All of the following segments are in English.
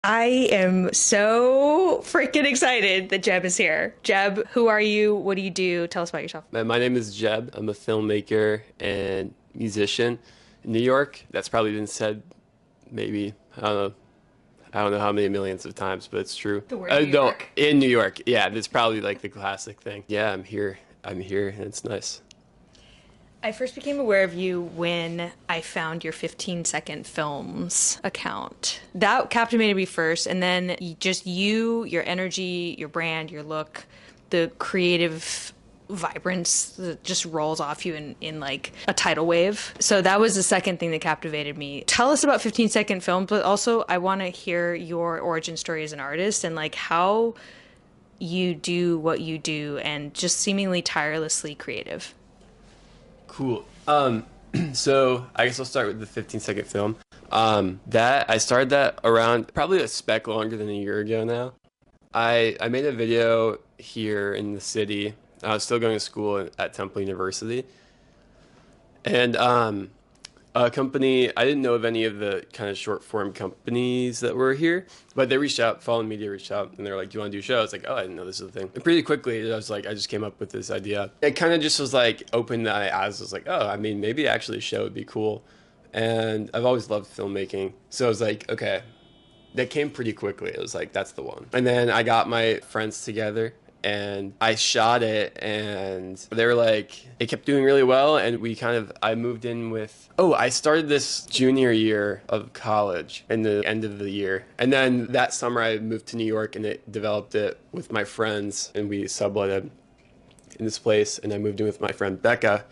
I am so freaking excited that Jeb is here. Jeb, who are you? What do you do? Tell us about yourself. My name is Jeb. I'm a filmmaker and musician in New York. That's probably been said maybe, I don't know how many millions of times, but it's true. The word New No, York. in New York. Yeah, that's probably like the classic thing. Yeah, I'm here. I'm here, and it's nice. I first became aware of you when I found your 15-second films account. That captivated me first, and then just you, your energy, your brand, your look, the creative vibrance that just rolls off you in like a tidal wave. So that was the second thing that captivated me. Tell us about 15-second films, but also I want to hear your origin story as an artist and like how you do what you do and just seemingly tirelessly creative. Cool. So I guess I'll start with the 15-second film. That I started that around probably a speck longer than a year ago now. I made a video here in the city. I was still going to school at Temple University, and a company, I didn't know of any of the kind of short form companies that were here, but they reached out, Fallen Media reached out, and they were like, "Do you want to do a show?" I was like, "Oh, I didn't know this was a thing." And pretty quickly, I was like, I just came up with this idea. It kind of just was like opened my eyes. I was like, "Oh, I mean, maybe actually a show would be cool." And I've always loved filmmaking, so I was like, "Okay." That came pretty quickly. It was like, that's the one. And then I got my friends together and I shot it, and they were like, it kept doing really well, and I moved in with, I started this junior year of college in the end of the year, and then that summer I moved to New York and it developed it with my friends, and we subletted in this place, and I moved in with my friend Becca,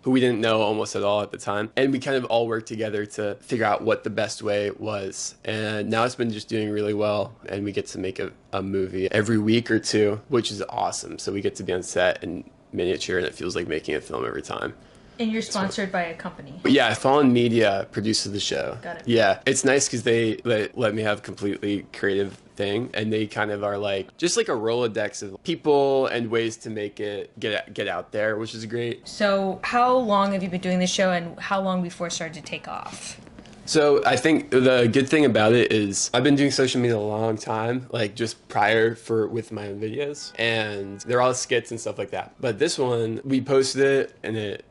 who we didn't know almost at all at the time. And we kind of all worked together to figure out what the best way was. And now it's been just doing really well. And we get to make a movie every week or two, which is awesome. So we get to be on set in miniature, and it feels like making a film every time. And you're sponsored by a company. Yeah, Fallen Media produces the show. Got it. Yeah, it's nice because they let me have completely creative thing, and they kind of are like just like a Rolodex of people and ways to make it get out there, which is great. So how long have you been doing this show and how long before it started to take off? So I think the good thing about it is I've been doing social media a long time, like just prior with my own videos, and they're all skits and stuff like that. But this one, we posted it and it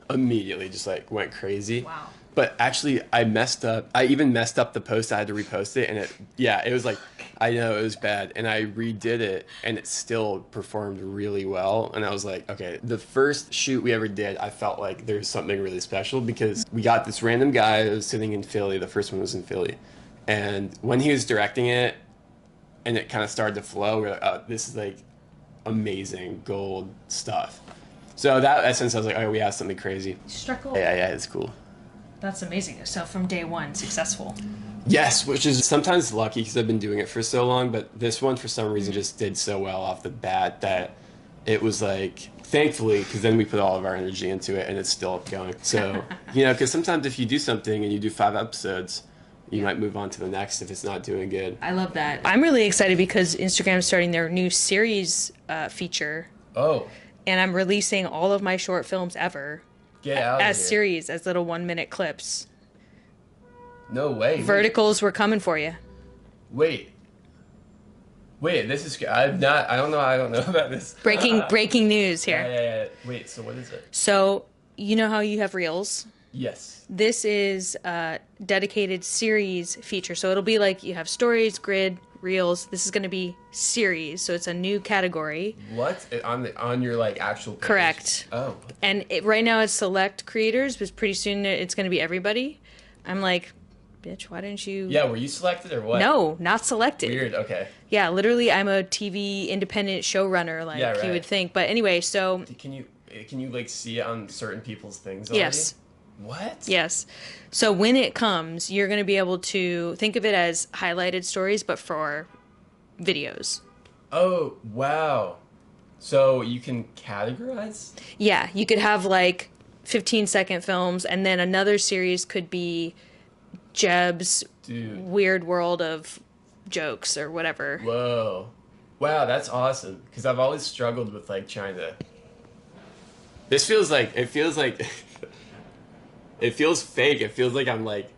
immediately just like went crazy. Wow. But actually I messed up. I even messed up the post. I had to repost it, and it was like, I know it was bad, and I redid it and it still performed really well. And I was like, okay, the first shoot we ever did, I felt like there's something really special because we got this random guy that was sitting in Philly. The first one was in Philly. And when he was directing it and it kind of started to flow, we're like, oh, this is like amazing gold stuff. So that essence, I was like, oh, we have something crazy. Struck gold. Yeah, it's cool. That's amazing. So from day one, successful. Yes, which is sometimes lucky because I've been doing it for so long, but this one for some reason just did so well off the bat that it was like, thankfully, because then we put all of our energy into it and it's still going. So, because sometimes if you do something and you do 5 episodes, you might move on to the next if it's not doing good. I love that. I'm really excited because Instagram's starting their new series feature. Oh. And I'm releasing all of my short films ever Get out as of here. series, as little 1-minute clips. No way. Verticals, we're coming for you. Wait, this is, I don't know about this. Breaking news here. Yeah. Wait, so what is it? So, you know how you have reels? Yes. This is a dedicated series feature. So it'll be like you have stories, grid, reels. This is going to be series. So it's a new category. What? On your like actual page? Correct. Oh. And right now it's select creators, but pretty soon it's going to be everybody. I'm like, bitch, why didn't you? Yeah, were you selected or what? No, not selected. Weird, okay. Yeah, literally I'm a TV independent showrunner, like Yeah, right. you would think. But anyway, so... Can you like see it on certain people's things already? Yes. What? Yes. So when it comes, you're going to be able to think of it as highlighted stories, but for videos. Oh, wow. So you can categorize? Yeah, you could have like 15-second films, and then another series could be Jeb's weird world of jokes or whatever. Whoa. Wow, that's awesome. Because I've always struggled with like trying to... It feels it feels fake. It feels like I'm like,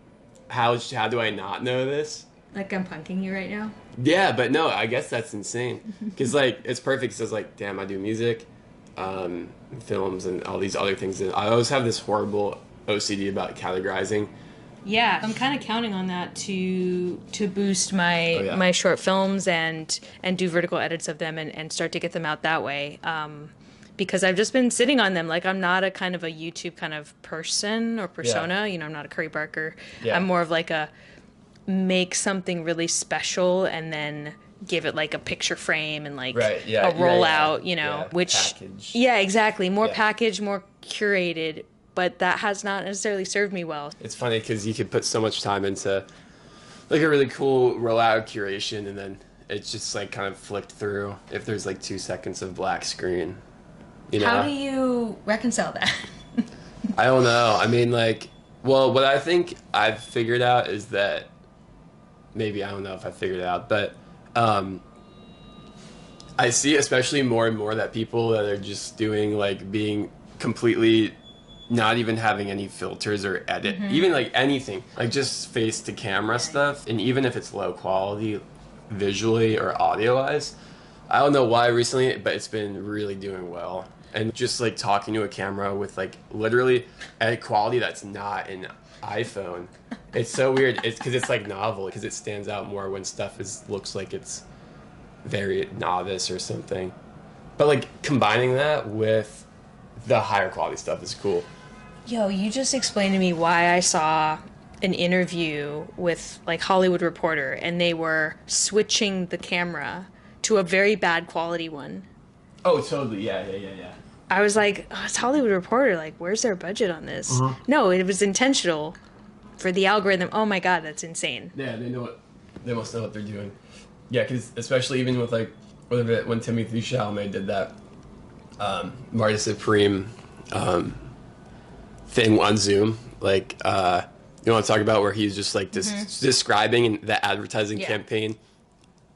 how do I not know this? Like I'm punking you right now? Yeah, but no, I guess that's insane. Because, like, it's perfect. Because, like, damn, I do music, films, and all these other things. And I always have this horrible OCD about categorizing. Yeah, I'm kind of counting on that to boost my Oh, yeah. my short films and do vertical edits of them and start to get them out that way. Because I've just been sitting on them. Like I'm not a kind of a YouTube kind of person or persona. Yeah. You know, I'm not a Curry Barker. Yeah. I'm more of like a make something really special and then give it like a picture frame and like Right, yeah, a yeah, rollout, yeah. you know, Yeah, which package. yeah, exactly, more Yeah. packaged, more curated, but that has not necessarily served me well. It's funny because you could put so much time into, like, a really cool rollout curation, and then it's just, like, kind of flicked through if there's, like, 2 seconds of black screen. You know? How do you reconcile that? I don't know. I mean, like, well, what I think I've figured out is that maybe I don't know if I figured it out, but I see especially more and more that people that are just doing like being completely not even having any filters or edit, even like anything, like just face to camera stuff, and even if it's low quality visually or audio wise, I don't know why recently, but it's been really doing well. And just like talking to a camera with like literally a quality that's not an iPhone. It's so weird. It's because it's like novel, because it stands out more when stuff looks like it's very novice or something. But like combining that with the higher quality stuff is cool. Yo, you just explained to me why I saw an interview with like Hollywood Reporter and they were switching the camera to a very bad quality one. Oh, totally. Yeah. I was like, oh, it's Hollywood Reporter. Like, where's their budget on this? No, it was intentional for the algorithm. Oh my God, that's insane. Yeah, they must know what they're doing. Yeah, because especially even with like when Timothy Chalamet did that Marty Supreme thing on Zoom, like you want to talk about where he's just like describing the advertising campaign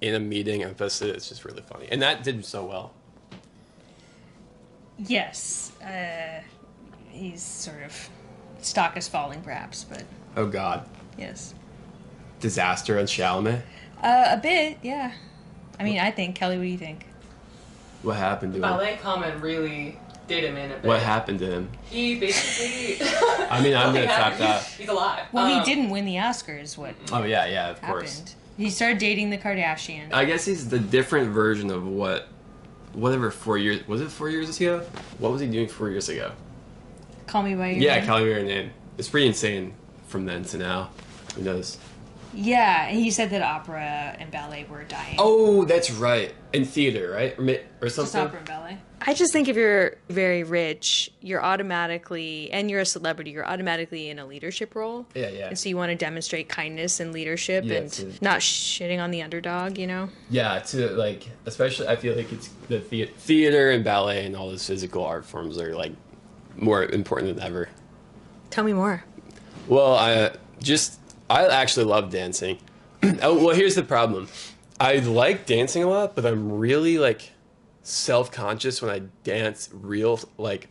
in a meeting and posted it. It's just really funny, and that did so well. Yes, he's sort of stock is falling, perhaps, but Oh God, yes, disaster on Chalamet. a bit, yeah. I mean, I think Kelly. What do you think? What happened to him? Ballet comment really did him in a bit. What happened to him? He basically. I mean, I'm gonna Nothing tap happened. that. He's alive. Well, he didn't win the Oscars. What Oh yeah, of course. happened? He started dating the Kardashian. I guess he's the different version of whatever 4 years was it 4 years ago? What was he doing 4 years ago? Call Me by Your Yeah, Name. Call Me by Your Name. It's pretty insane from then to now. Who knows? Yeah, and he said that opera and ballet were dying. Oh, that's right. In theater, right? Or Just something? opera and ballet. I just think if you're very rich, you're automatically, and you're a celebrity, you're automatically in a leadership role. Yeah, yeah. And so you want to demonstrate kindness and leadership Yeah, and to- not shitting on the underdog, you know? Yeah, to like, especially I feel like it's the theater and ballet and all those physical art forms are like more important than ever. Tell me more. Well, I actually love dancing. Oh, well, here's the problem. I like dancing a lot, but I'm really like self-conscious when I dance real like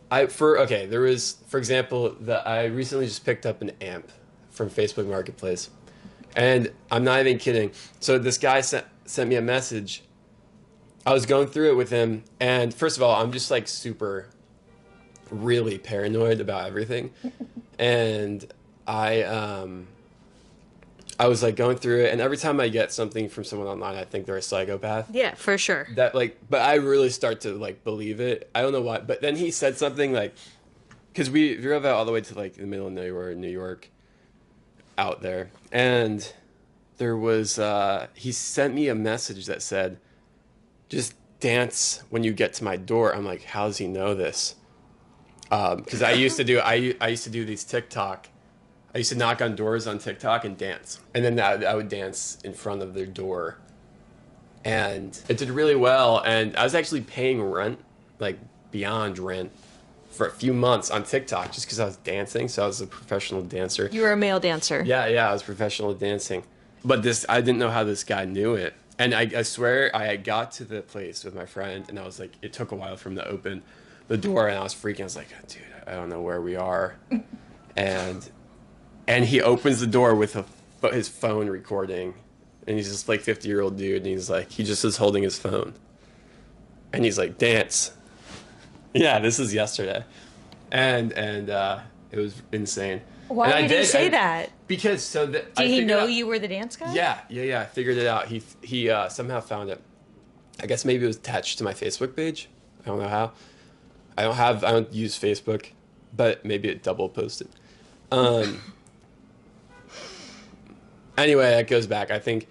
there was, for example, I recently just picked up an amp from Facebook Marketplace. And I'm not even kidding. So this guy sent me a message. I was going through it with him, and first of all, I'm just like super really paranoid about everything. And I was like going through it, and every time I get something from someone online, I think they're a psychopath. Yeah, for sure. That like, but I really start to like believe it. I don't know why, but then he said something like, because we drove out all the way to like the middle of nowhere, New York, out there, and there was he sent me a message that said, "Just dance when you get to my door." I'm like, how does he know this? Because I used to do these TikTok. I used to knock on doors on TikTok and dance. And then I would dance in front of their door. And it did really well. And I was actually paying rent, like beyond rent, for a few months on TikTok just because I was dancing. So I was a professional dancer. You were a male dancer. Yeah, I was professional dancing. But I didn't know how this guy knew it. And I swear I got to the place with my friend, and I was like, it took a while for him to open the door, and I was freaking. I was like, dude, I don't know where we are. And he opens the door with a but his phone recording, and he's just like 50-year-old dude, and he's like, he just is holding his phone, and he's like, dance. Yeah, this is yesterday, and it was insane. Why and did he say that? Because did he know you were the dance guy? Yeah. I figured it out. He somehow found it. I guess maybe it was attached to my Facebook page. I don't know how. I don't use Facebook, but maybe it double posted. Anyway, that goes back. I think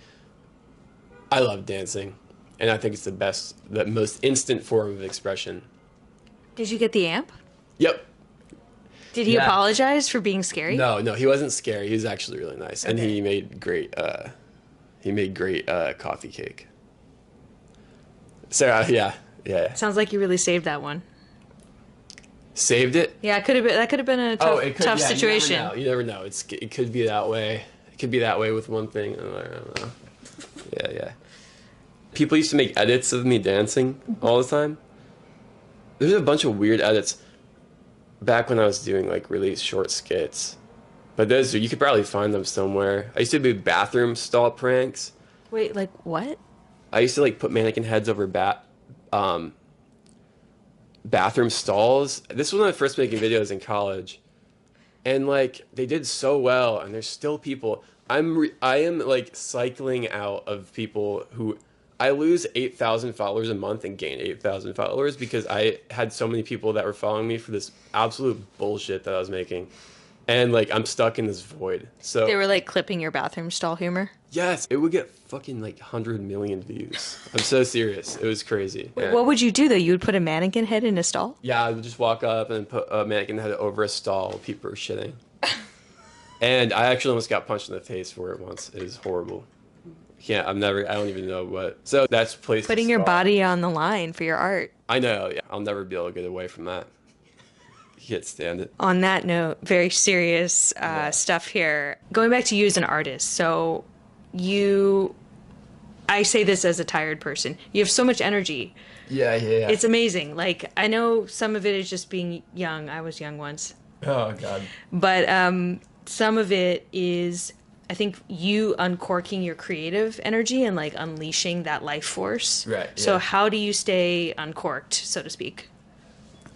I love dancing, and I think it's the most instant form of expression. Did you get the amp? Yep. Did he apologize for being scary? No, he wasn't scary. He was actually really nice, and he made great. Coffee cake. So yeah. Sounds like you really saved that one. Saved it? Yeah, that could have been a tough situation. You never know. It could be that way. It could be that way with one thing. I don't know. Yeah. People used to make edits of me dancing all the time. There's a bunch of weird edits back when I was doing like really short skits. But those, you could probably find them somewhere. I used to do bathroom stall pranks. Wait, like what? I used to like put mannequin heads over bathroom stalls. This was when I first making videos in college, and like they did so well, and there's still people. I am like cycling out of people who I lose 8,000 followers a month and gain 8,000 followers because I had so many people that were following me for this absolute bullshit that I was making. And like I'm stuck in this void. So they were like clipping your bathroom stall humor? Yes, it would get fucking like 100 million views. I'm so serious. It was crazy. Wait, what would you do though? You would put a mannequin head in a stall? Yeah, I would just walk up and put a mannequin head over a stall. People were shitting. And I actually almost got punched in the face for it once. It was horrible. I don't even know what. So that's place. Putting your body on the line for your art. I know, yeah. I'll never be able to get away from that. You can't stand it. On that note, very serious stuff here. Going back to you as an artist. So I say this as a tired person. You have so much energy. Yeah. It's amazing. Like, I know some of it is just being young. I was young once. Oh, God. But some of it is, I think, you uncorking your creative energy and, like, unleashing that life force. Right. Yeah. So how do you stay uncorked, so to speak?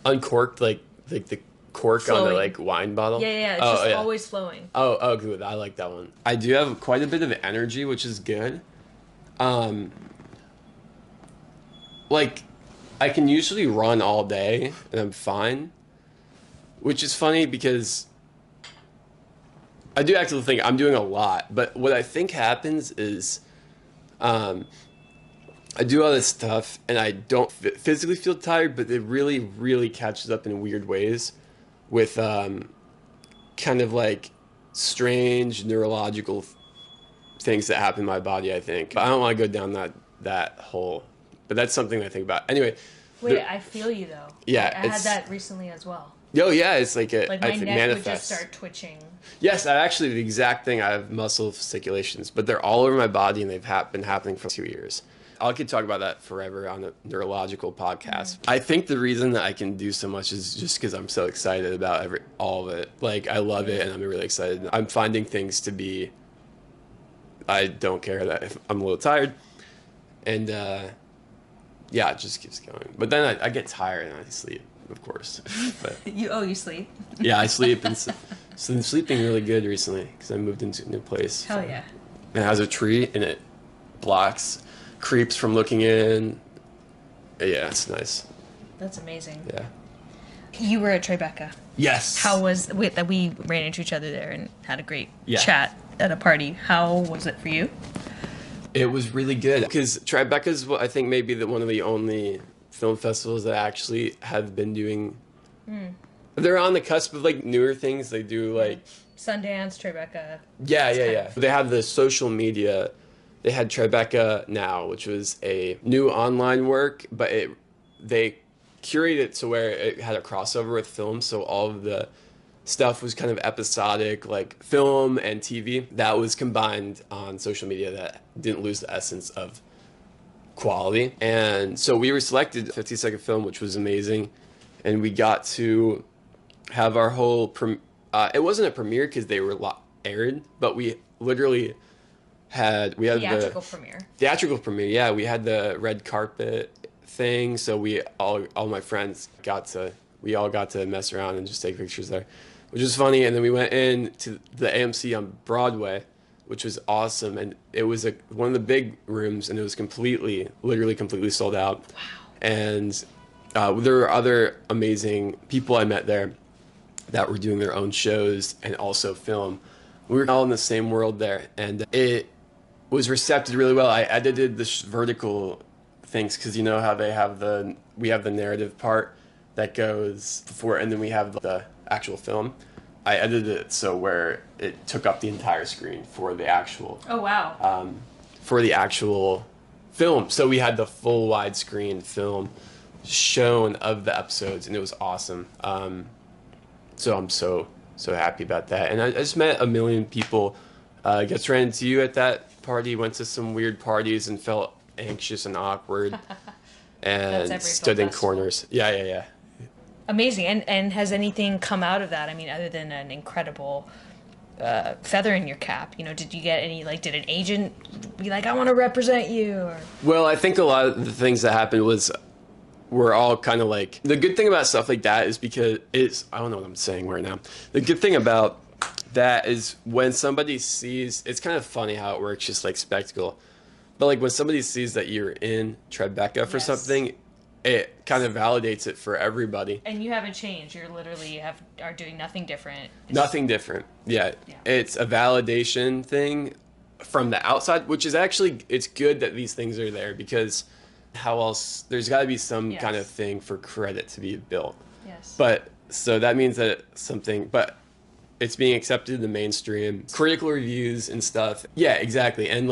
Uncorked, like the cork flowing on the, like, wine bottle? Yeah. It's just always flowing. Oh, good. I like that one. I do have quite a bit of energy, which is good. Like, I can usually run all day, and I'm fine. Which is funny because I do actually think I'm doing a lot, but what I think happens is I do all this stuff and I don't physically feel tired, but it really, really catches up in weird ways with kind of like strange neurological things that happen in my body, I think. I don't want to go down that hole, but that's something I think about. Anyway. Wait, I feel you though. Yeah. I had that recently as well. Oh yeah, it's like my neck manifests. would just start twitching. Yes, actually the exact thing. I have muscle fasciculations, but they're all over my body and they've been happening for 2 years. I could talk about that forever on a neurological podcast. I think the reason that I can do so much is just because I'm so excited about all of it. Like I love it and I'm really excited. I'm finding things to be. I don't care that if I'm a little tired, and yeah, it just keeps going. But then I get tired and I sleep. Of course, but you sleep? Yeah, I sleep and so I'm sleeping really good recently because I moved into a new place. Hell yeah! It has a tree and it blocks creeps from looking in. Yeah, it's nice. That's amazing. Yeah. You were at Tribeca. Yes. How was that? We ran into each other there and had a great chat at a party. How was it for you? It was really good because Tribeca's, I think, maybe one of the only film festivals that actually have been doing. They're on the cusp of like newer things. They do like Sundance, Tribeca. Yeah. They have the social media. They had Tribeca Now, which was a new online work, but they curated it to where it had a crossover with film, so all of the stuff was kind of episodic, like film and TV, that was combined on social media that didn't lose the essence of quality. And so we were selected 50-second film, which was amazing, and we got to have our whole it wasn't a premiere because they were aired, but we literally we had Theatrical premiere. theatrical premiere. Yeah, we had the red carpet thing, so all my friends we all got to mess around and just take pictures there, which was funny. And then we went in to the AMC on Broadway, which was awesome, and it was one of the big rooms, and it was literally completely sold out. Wow. And there were other amazing people I met there that were doing their own shows and also film. We were all in the same world there, and it was receptive really well. I edited the vertical things because you know how we have the narrative part that goes before, and then we have the actual film. I edited it so where it took up the entire screen for the actual. Oh wow. For the actual film, so we had the full widescreen film shown of the episodes, and it was awesome. So I'm so happy about that, and I just met a million people. Gets ran into you at that party. Went to some weird parties and felt anxious and awkward, and stood in corners. Yeah. Amazing. And has anything come out of that? I mean, other than an incredible feather in your cap, did you get any, did an agent be like, I want to represent you? Or... Well, I think a lot of the things that happened we're all kind of the good thing about stuff like that is because I don't know what I'm saying right now. The good thing about that is when somebody sees, it's kind of funny how it works, just like spectacle. But when somebody sees that you're in Tribeca for something, it kind of validates it for everybody. And you haven't changed. You're literally are doing nothing different. Nothing different. Yeah. It's a validation thing from the outside, which is actually, it's good that these things are there because how else, there's got to be some kind of thing for credit to be built. Yes. But, so that means that but it's being accepted in the mainstream, critical reviews and stuff. Yeah, exactly. And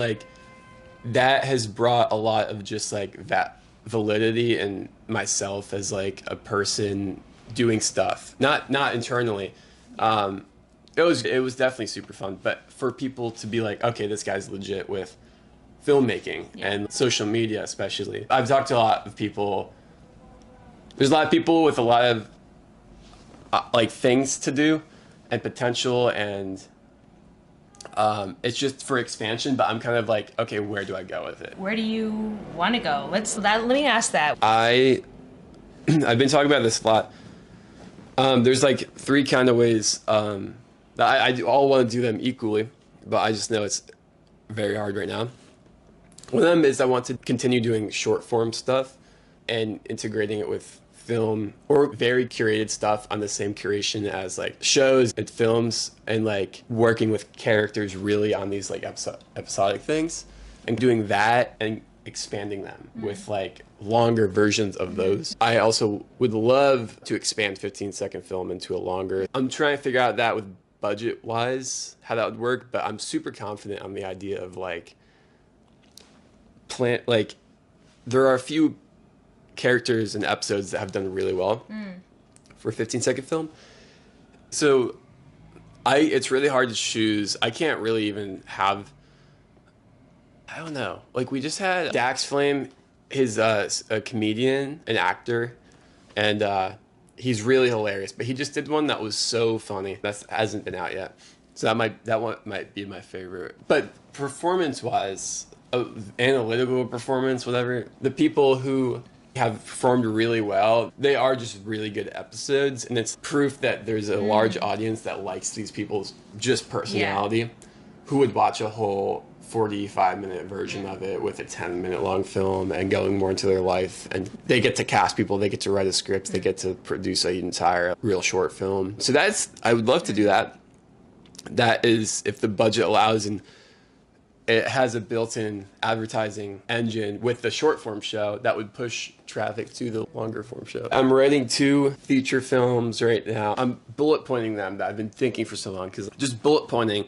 that has brought a lot of just that validity in myself as a person doing stuff, not internally. It was definitely super fun, but for people to be okay, this guy's legit with filmmaking and social media especially. I've talked to a lot of people. There's a lot of people with a lot of things to do and potential, and it's just for expansion, but I'm kind of okay, where do I go with it? Where do you want to go? Let me ask that. I've been talking about this a lot. There's 3 kind of ways that I all want to do them equally, but I just know it's very hard right now. One of them is I want to continue doing short form stuff and integrating it with film or very curated stuff on the same curation as shows and films, and working with characters really on these episodic things and doing that and expanding them with longer versions of those. I also would love to expand 15-second film into a longer. I'm trying to figure out that with budget wise how that would work, but I'm super confident on the idea of there are a few characters and episodes that have done really well for 15-second film. So it's really hard to choose. I can't really even have, I don't know. We just had Dax Flame, his a comedian, an actor, and he's really hilarious. But he just did one that was so funny. That hasn't been out yet. So that one might be my favorite. But performance-wise, analytical performance, whatever, the people who have performed really well, they are just really good episodes, and it's proof that there's a large audience that likes these people's just personality, who would watch a whole 45-minute version of it with a 10-minute long film and going more into their life. And they get to cast people, they get to write a script, they get to produce an entire real short film. So I would love to do that. That is, if the budget allows, and it has a built-in advertising engine with the short form show that would push traffic to the longer form show. I'm writing 2 feature films right now. I'm bullet pointing them that I've been thinking for so long, because just bullet pointing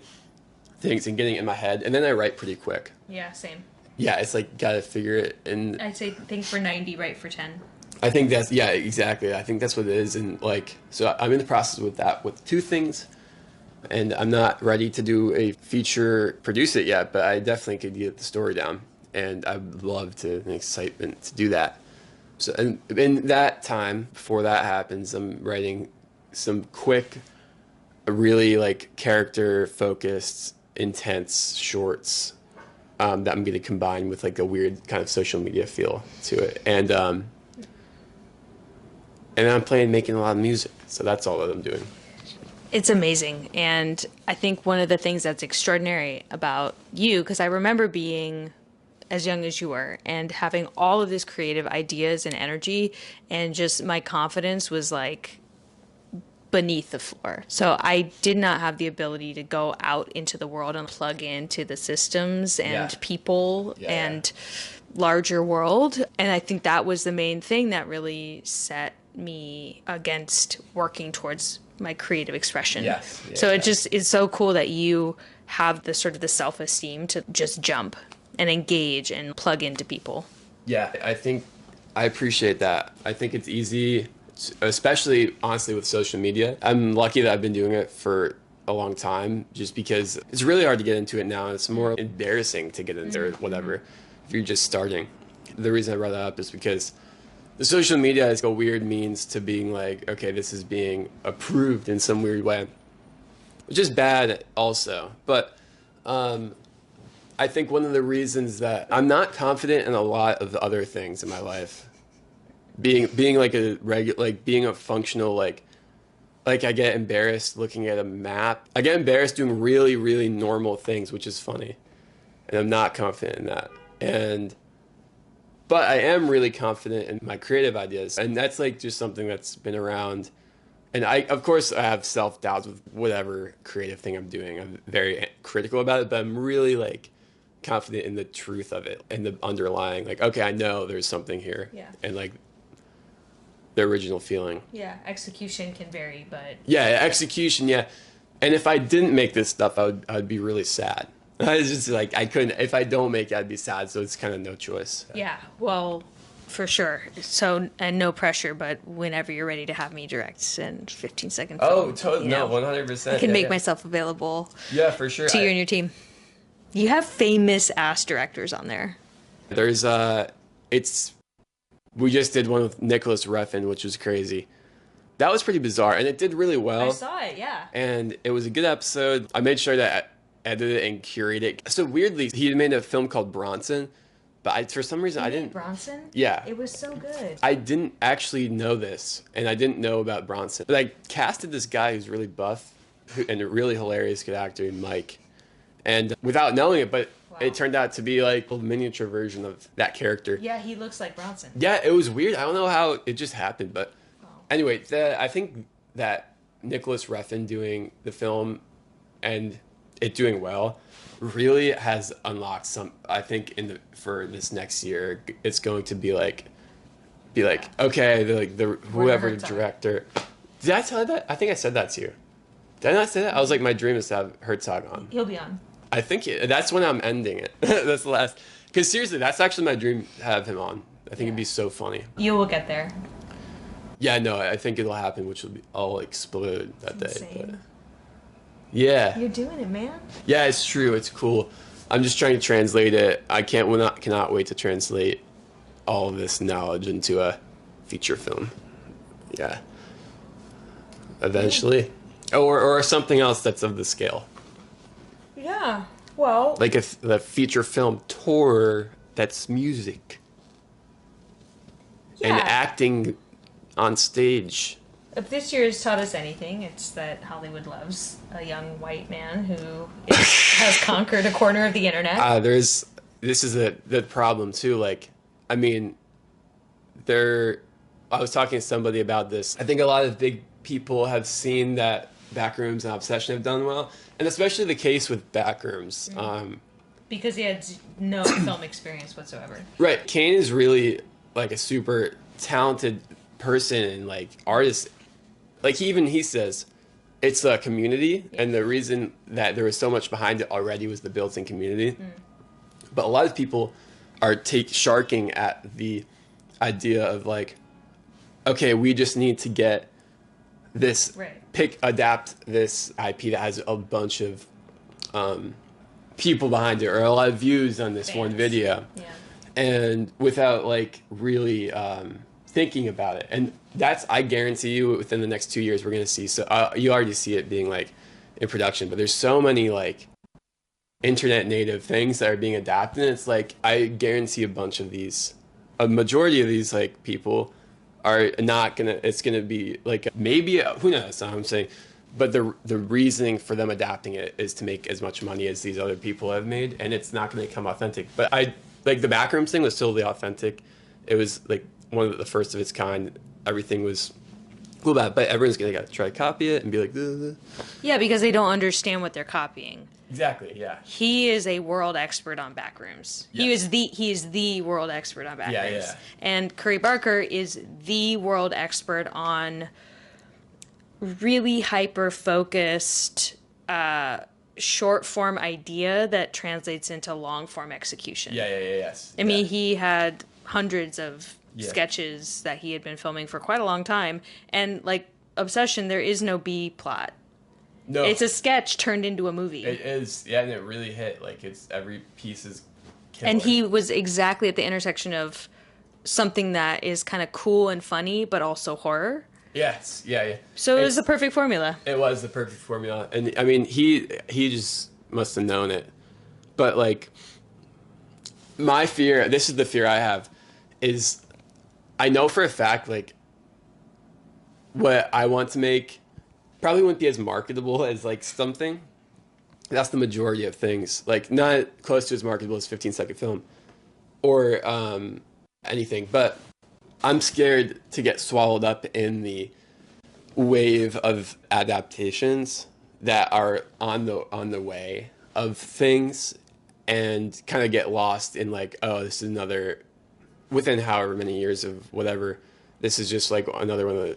things and getting it in my head, and then I write pretty quick. Yeah, same. Yeah, it's gotta figure it. And I'd say think for 90, write for 10. I think that's, yeah, exactly. I think that's what it is. And so I'm in the process with that with 2 things. And I'm not ready to do a feature, produce it yet, but I definitely could get the story down. And I'd love to, an excitement to do that. So, and in that time, before that happens, I'm writing some quick, really character-focused intense shorts that I'm going to combine with like a weird kind of social media feel to it. And I'm making a lot of music. So that's all that I'm doing. It's amazing. And I think one of the things that's extraordinary about you, because I remember being as young as you were and having all of this creative ideas and energy, and just my confidence was like beneath the floor. So I did not have the ability to go out into the world and plug into the systems and people and larger world. And I think that was the main thing that really set me against working towards my creative expression. So it just is so cool that you have the sort of the self-esteem to just jump and engage and plug into people. Yeah, I think I appreciate that. I think it's easy, especially honestly with social media. I'm lucky that I've been doing it for a long time, just because it's really hard to get into it now. It's more embarrassing to get into it, whatever, if you're just starting. The reason I brought that up is because the social media is a weird means to being like, okay, this is being approved in some weird way, which is bad also. But I think one of the reasons that I'm not confident in a lot of the other things in my life, being like a regular, like being a functional, like I get embarrassed looking at a map. I get embarrassed doing really, really normal things, which is funny, and I'm not confident in that. But I am really confident in my creative ideas, and that's like just something that's been around. And of course, I have self-doubts with whatever creative thing I'm doing. I'm very critical about it, but I'm really like confident in the truth of it and the underlying, like, okay, I know there's something here. And like the original feeling. Execution can vary, but execution. And if I didn't make this stuff, I'd be really sad. I was just like, I couldn't, if I don't make it, I'd be sad. So it's kind of no choice. Well, for sure. So, and no pressure, but whenever you're ready to have me direct in 15-second film. Oh, totally. No, 100%. I can make myself available. For sure. To you and your team. You have famous ass directors on there. There's, we just did one with Nicholas Refn, which was crazy. That was pretty bizarre, and it did really well. I saw it, And it was a good episode. I made sure that I edited it and curated it. So weirdly, he made a film called Bronson, but for some reason I didn't. Bronson? Yeah. It was so good. I didn't actually know this, and I didn't know about Bronson. But I casted this guy who's really buff and a really hilarious good actor, Mike. And without knowing it, but it turned out to be like a miniature version of that character. Yeah, he looks like Bronson. Yeah, it was weird. I don't know how it just happened, but anyway, I think that Nicholas Refn doing the film and it doing well really has unlocked some. I think for this next year, it's going to be like, okay, whoever the director. Did I tell you that? I think I said that to you. Did I not say that? I was like, my dream is to have Herzog on. He'll be on. I think that's when I'm ending it. That's the last. Because seriously, that's actually my dream to have him on. I think it'd be so funny. You will get there. Yeah, no, I think it'll happen, which will be, I'll explode that day. Insane. But yeah. You're doing it, man. Yeah, it's true. It's cool. I'm just trying to translate it. I cannot wait to translate all of this knowledge into a feature film. Yeah. Eventually. Or something else that's of the scale. Yeah. Well, like the feature film tour that's music. And acting on stage. If this year has taught us anything, it's that Hollywood loves a young white man who has conquered a corner of the internet. This is the problem too. Like, I mean, I was talking to somebody about this. I think a lot of big people have seen that Backrooms and Obsession have done well, and especially the case with Backrooms. Because he had no film experience whatsoever. Right. Kane is really like a super talented person and like artist. Like he says it's a community, and the reason that there was so much behind it already was the built-in community. But a lot of people are sharking at the idea of like, okay, we just need to get this adapt this IP that has a bunch of people behind it or a lot of views on this one video, and without like really thinking about it. And I guarantee you within the next 2 years we're going to see, so you already see it being like in production, but there's so many like internet native things that are being adapted. And it's like I guarantee a majority of these like people are not gonna. It's gonna be like maybe who knows? That's not what I'm saying. But the reasoning for them adapting it is to make as much money as these other people have made, and it's not going to come authentic. But I like the backrooms thing was totally authentic. It was like one of the first of its kind. Everything was cool about it, but everyone's going to try to copy it and be like, ugh. Yeah, because they don't understand what they're copying. Exactly. Yeah. He is a world expert on backrooms. Yes. He is the world expert on backrooms. Yeah. And Curry Barker is the world expert on really hyper focused short form idea that translates into long form execution. Yes. I mean, he had hundreds of sketches that he had been filming for quite a long time, and like Obsession, there is no B plot. No, it's a sketch turned into a movie. It is, and it really hit. Like it's every piece is killer. And he was exactly at the intersection of something that is kind of cool and funny, but also horror. Yes, yeah. So it was the perfect formula. It was the perfect formula, and I mean, he just must have known it. But like, my fear, this is the fear I have, is I know for a fact like what I want to make probably wouldn't be as marketable as like something. That's the majority of things, like not close to as marketable as 15-second film or anything, but I'm scared to get swallowed up in the wave of adaptations that are on the way of things and kind of get lost in like, oh, this is another, within however many years of whatever, this is just like another one of the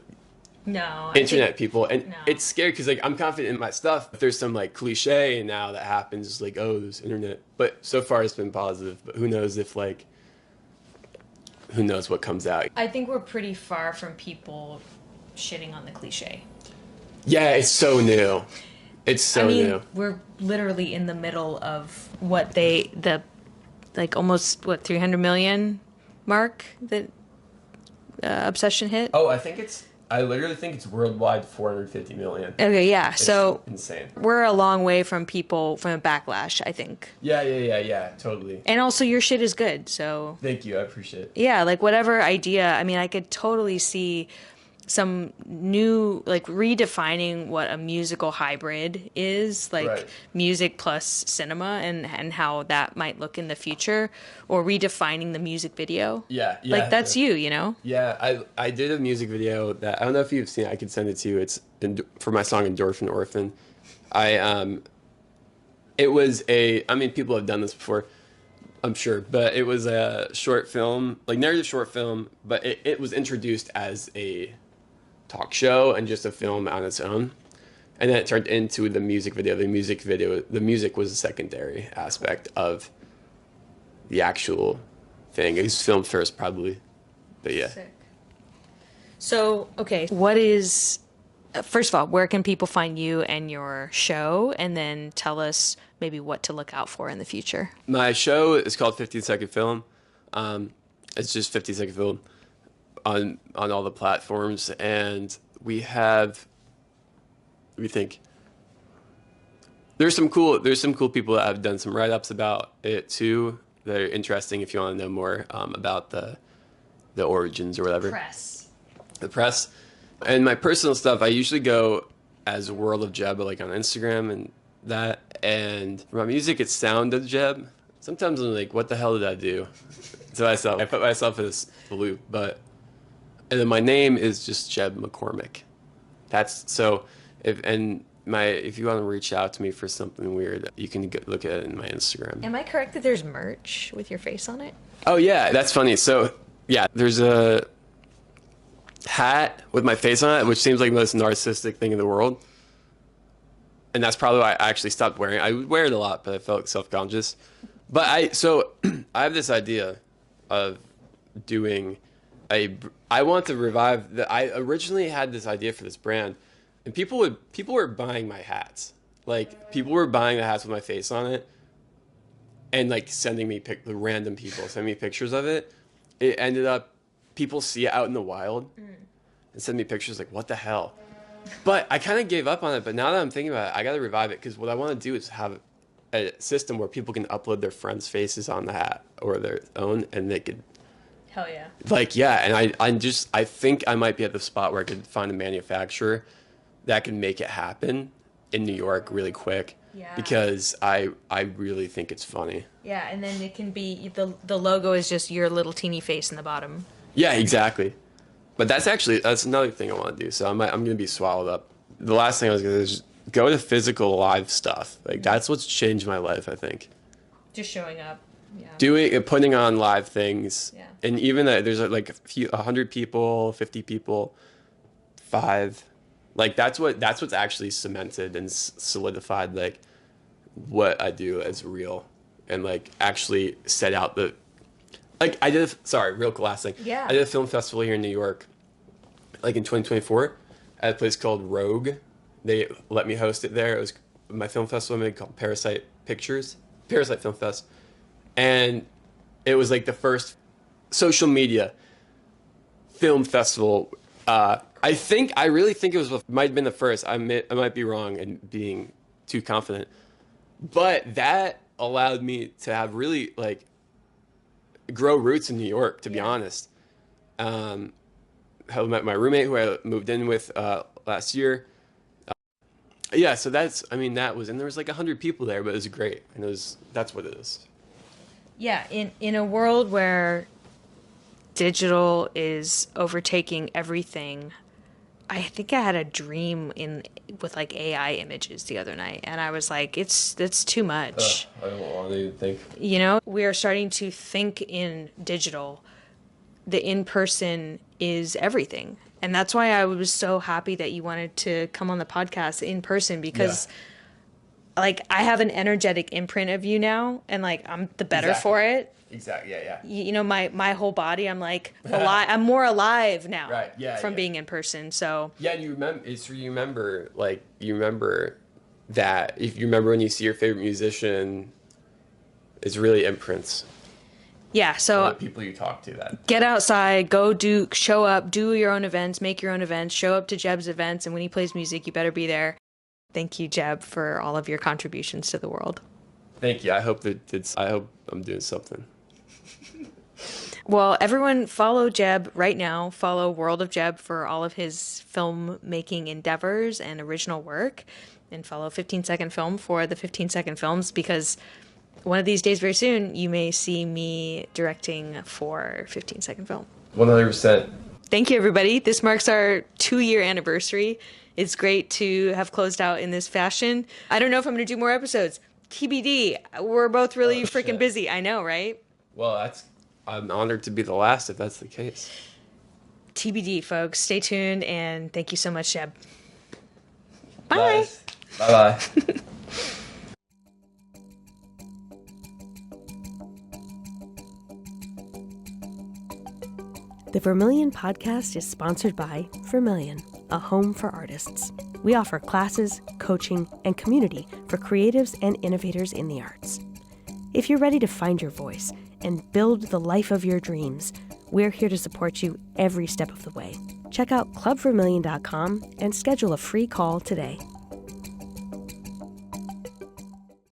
internet people. And it's scary because like I'm confident in my stuff, but there's some like cliche now that happens like, oh, this internet, but so far it's been positive, but who knows if like, who knows what comes out. I think we're pretty far from people shitting on the cliche. Yeah, it's so new. It's so new. We're literally in the middle of almost 300 million mark that Obsession hit. Oh, I literally think it's worldwide 450 million. Okay, yeah. It's so insane. We're a long way from a backlash, I think. Yeah, totally. And also your shit is good, so thank you, I appreciate it. Yeah, like whatever idea, I mean, I could totally see some new, like redefining what a musical hybrid is, like right. Music plus cinema and how that might look in the future, or redefining the music video. Yeah. Like that's you know? Yeah, I did a music video that, I don't know if you've seen it, I can send it to you. It's for my song Endorphin Orphan. It was people have done this before, I'm sure, but it was a short film, like narrative short film, but it was introduced as a talk show and just a film on its own, and then it turned into the music video. The music was a secondary aspect of the actual thing. It was filmed first, probably, but yeah. Sick. So okay, first of all, where can people find you and your show, and then tell us maybe what to look out for in the future? My show is called 15-Second Film. It's just 15-Second Film on all the platforms, and we think there's some cool people that have done some write-ups about it too that are interesting if you want to know more about the origins or whatever. The press. And my personal stuff, I usually go as World of Jeb, like on Instagram and that. And for my music, it's Sound of Jeb. Sometimes I'm like, what the hell did I do to myself? I put myself in this loop, and then my name is just Jeb McCormick. If you want to reach out to me for something weird, you can look at it in my Instagram. Am I correct that there's merch with your face on it? Oh yeah, that's funny. So yeah, there's a hat with my face on it, which seems like the most narcissistic thing in the world. And that's probably why I actually stopped wearing it. I would wear it a lot, but I felt self-conscious. But I have this idea of doing I want to revive I originally had this idea for this brand, and people were buying my hats. Like people were buying the hats with my face on it, and like sending me random people send me pictures of it. It ended up people see it out in the wild and send me pictures like, what the hell? But I kind of gave up on it. But now that I'm thinking about it, I got to revive it, because what I want to do is have a system where people can upload their friends' faces on the hat or their own, and they could Hell yeah. like, yeah. And I think I might be at the spot where I could find a manufacturer that can make it happen in New York really quick. Yeah. Because I really think it's funny. Yeah, and then it can be the logo is just your little teeny face in the bottom. Yeah, exactly. But that's another thing I want to do. So I'm going to be swallowed up. The last thing I was going to do is go to physical live stuff. Like, that's what's changed my life, I think. Just showing up. Yeah. Doing and putting on live things. Yeah. And even that there's like 100 people, 50 people, 5. Like, that's what's actually cemented and solidified, like, what I do as real, and like actually set out the, like, real last thing. Yeah. I did a film festival here in New York, like in 2024, at a place called Rogue. They let me host it there. It was my film festival I made called Parasite Film Fest, and it was like the first social media film festival. I really think it might have been the first. I might be wrong and being too confident. But that allowed me to have really, like, grow roots in New York, to be honest. I met my roommate who I moved in with last year. So that was, and there was like 100 people there, but it was great. And that's what it is. Yeah, in a world where digital is overtaking everything, I think I had a dream with like AI images the other night, and I was like, it's too much. I don't want to think. You know, we are starting to think in digital. The in-person is everything. And that's why I was so happy that you wanted to come on the podcast in person, because like, I have an energetic imprint of you now, and like, I'm the better for it. Exactly. Yeah. You know, my whole body, I'm like alive. I'm more alive now. Right. Yeah. From being in person. So. Yeah, and you remember that if you remember when you see your favorite musician, it's really imprints. Yeah. So. The people you talk to. That. Get outside. Show up. Do your own events. Make your own events. Show up to Jeb's events, and when he plays music, you better be there. Thank you, Jeb, for all of your contributions to the world. Thank you. I hope I'm doing something. Well, everyone follow Jeb right now. Follow World of Jeb for all of his filmmaking endeavors and original work. And follow 15 Second Film for the 15 Second Films, because one of these days very soon, you may see me directing for 15 Second Film. 100%. Thank you, everybody. This marks our 2-year anniversary. It's great to have closed out in this fashion. I don't know if I'm going to do more episodes. TBD. We're both really freaking busy. I know, right? Well, I'm honored to be the last, if that's the case. TBD, folks. Stay tuned, and thank you so much, Jeb. Bye. Nice. Bye-bye. The Vermilion Podcast is sponsored by Vermilion, a home for artists. We offer classes, coaching, and community for creatives and innovators in the arts. If you're ready to find your voice and build the life of your dreams, we're here to support you every step of the way. Check out clubvermilion.com and schedule a free call today.